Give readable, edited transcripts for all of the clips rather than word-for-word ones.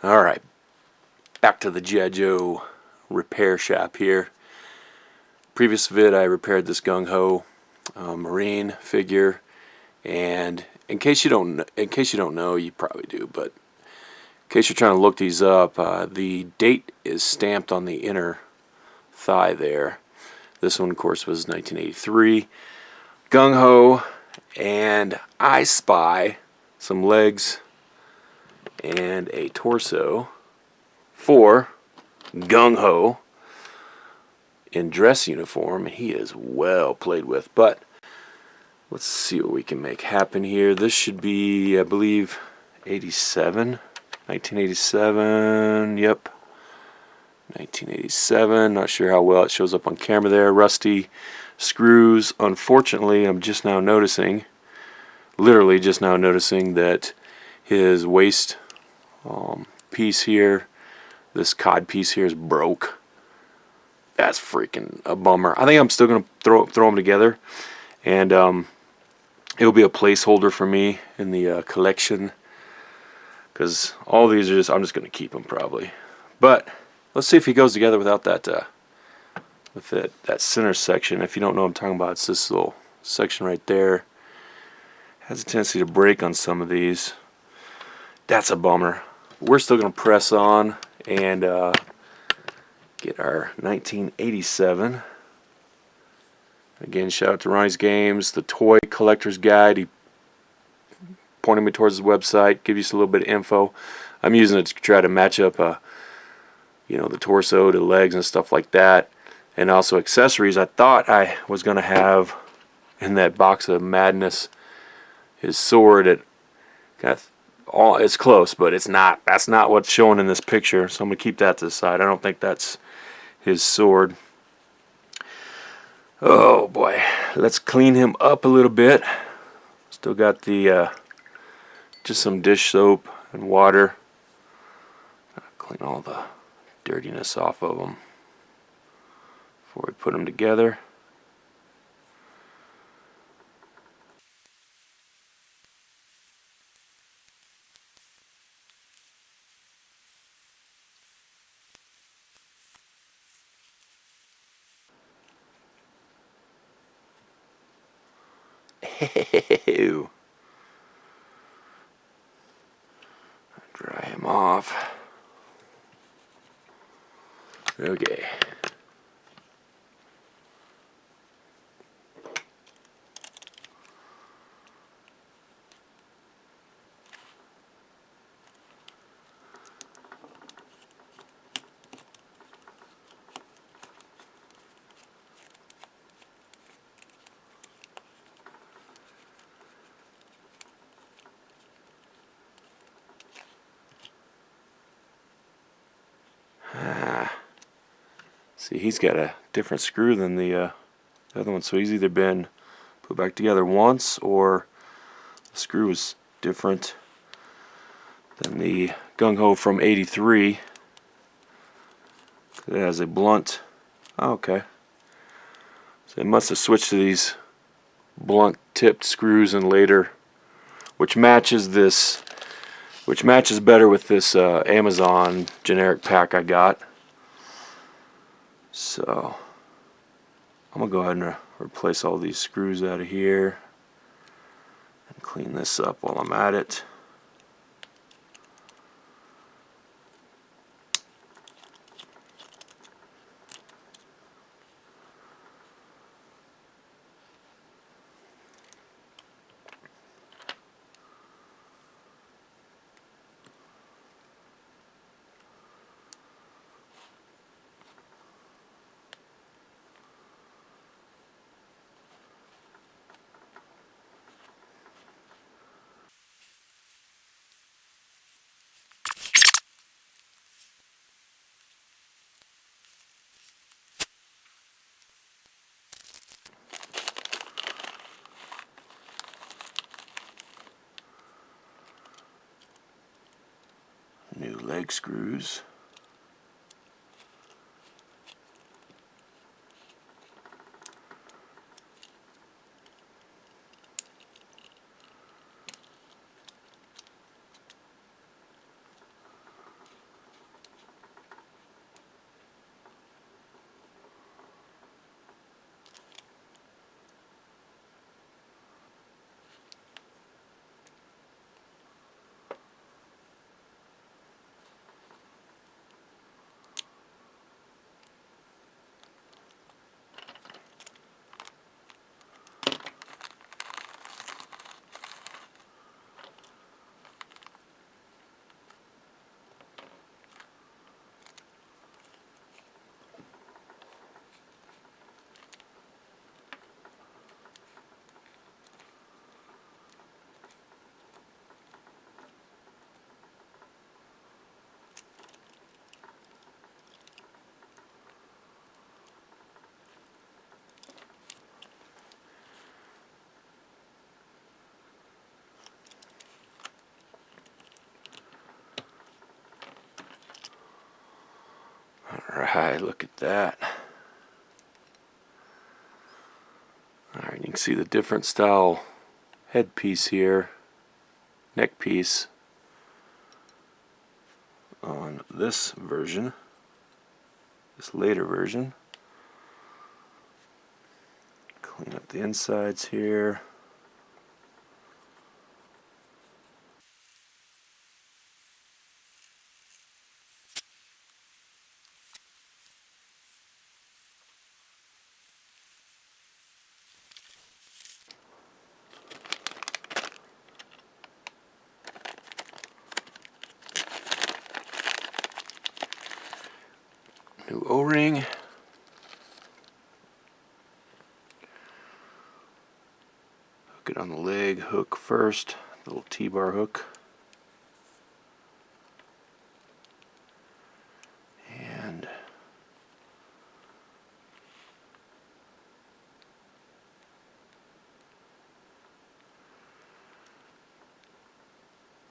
Alright, back to the G.I. Joe repair shop here. Previous vid I repaired this Gung Ho Marine figure, and in case you don't know, you probably do, but in case you're trying to look these up, the date is stamped on the inner thigh there. This one, of course, was 1983. Gung Ho, and I spy some legs and a torso for Gung Ho in dress uniform. He is well played with, but let's see what we can make happen here. This should be, I believe, 1987, yep, 1987. Not sure how well it shows up on camera there. Rusty screws. Unfortunately, I'm just now noticing, literally just now noticing, that his waist piece here, this cod piece here, is broke. That's freaking a bummer. I think I'm still going to throw them together, and it'll be a placeholder for me in the collection, because all these are just, I'm just going to keep them probably. But let's see if he goes together without that that center section. If you don't know what I'm talking about, it's this little section right there. Has a tendency to break on some of these. That's a bummer. We're still going to press on and get our 1987. Again, shout out to Ronnie's Games, the toy collector's guide. He pointed me towards his website, give you a little bit of info. I'm using it to try to match up, you know, the torso to legs and stuff like that, and also accessories. I thought I was going to have in that box of madness his sword. It got all, it's close, but it's not. That's not what's shown in this picture, so I'm going to keep that to the side. I don't think that's his sword. Oh boy, let's clean him up a little bit. Still got the just some dish soap and water. Clean all the dirtiness off of them before we put them together. Ew. Dry him off. Okay. See, he's got a different screw than the other one, so he's either been put back together once, or the screw is different than the Gung Ho from '83. It has a blunt. Oh, okay. So they must have switched to these blunt tipped screws in later, which matches this, which matches better with this Amazon generic pack I got. So I'm gonna go ahead and replace all these screws out of here and clean this up while I'm at it. New leg screws. Alright, look at that. Alright, you can see the different style headpiece here, neck piece on this version, this later version. Clean up the insides here. New O-ring. Hook it on the leg hook first, little T-bar hook. And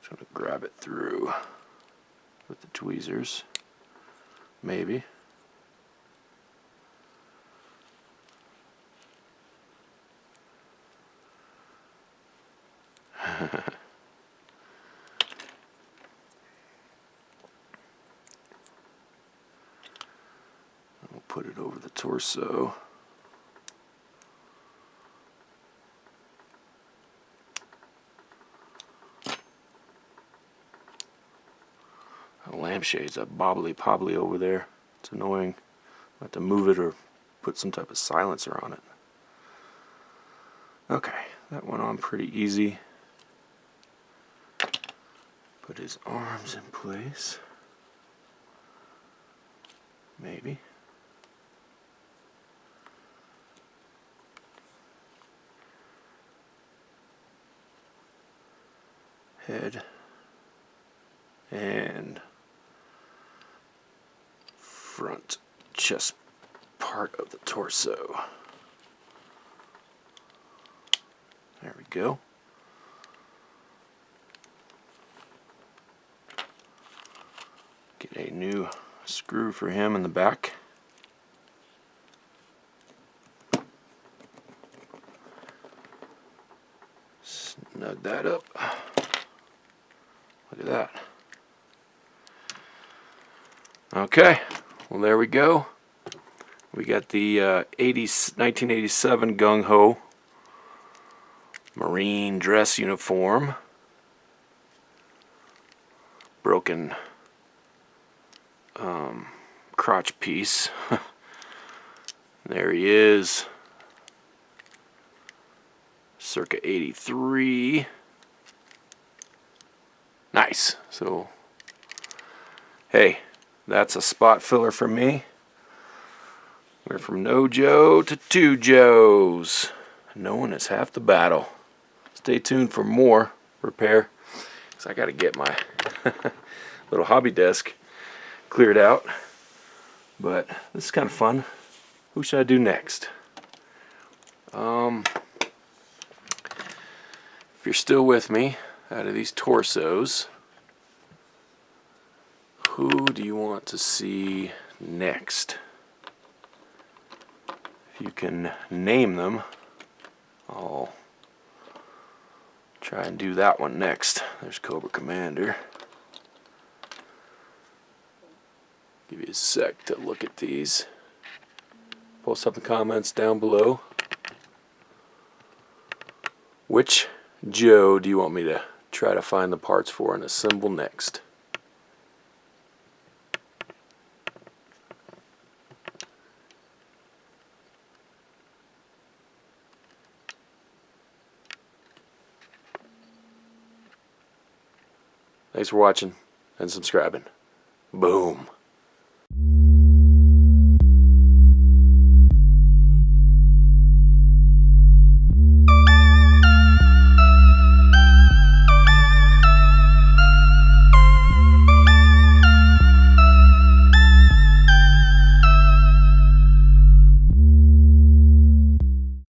just going to grab it through with the tweezers, maybe. We'll put it over the torso. The lampshade's a bobbly-pobbly over there. It's annoying. I have to move it or put some type of silencer on it. Okay, that went on pretty easy. Put his arms in place. Maybe. Head and front chest part of the torso. There we go. Get a new screw for him in the back. Snug that up. Look at that. Okay, well there we go. We got the 1987 Gung Ho Marine dress uniform. Broken crotch piece. There he is. Circa 83. Nice. So, hey, that's a spot filler for me. We're from no Joe to two Joes. Knowing is half the battle. Stay tuned for more repair, because I got to get my little hobby desk cleared out. But this is kind of fun. Who should I do next? If you're still with me, out of these torsos, who do you want to see next? If you can name them, I'll try and do that one next. There's Cobra Commander. Give you a sec to look at these. Post up in the comments down below. Which Joe do you want me to try to find the parts for and assemble next? Thanks for watching and subscribing. Boom.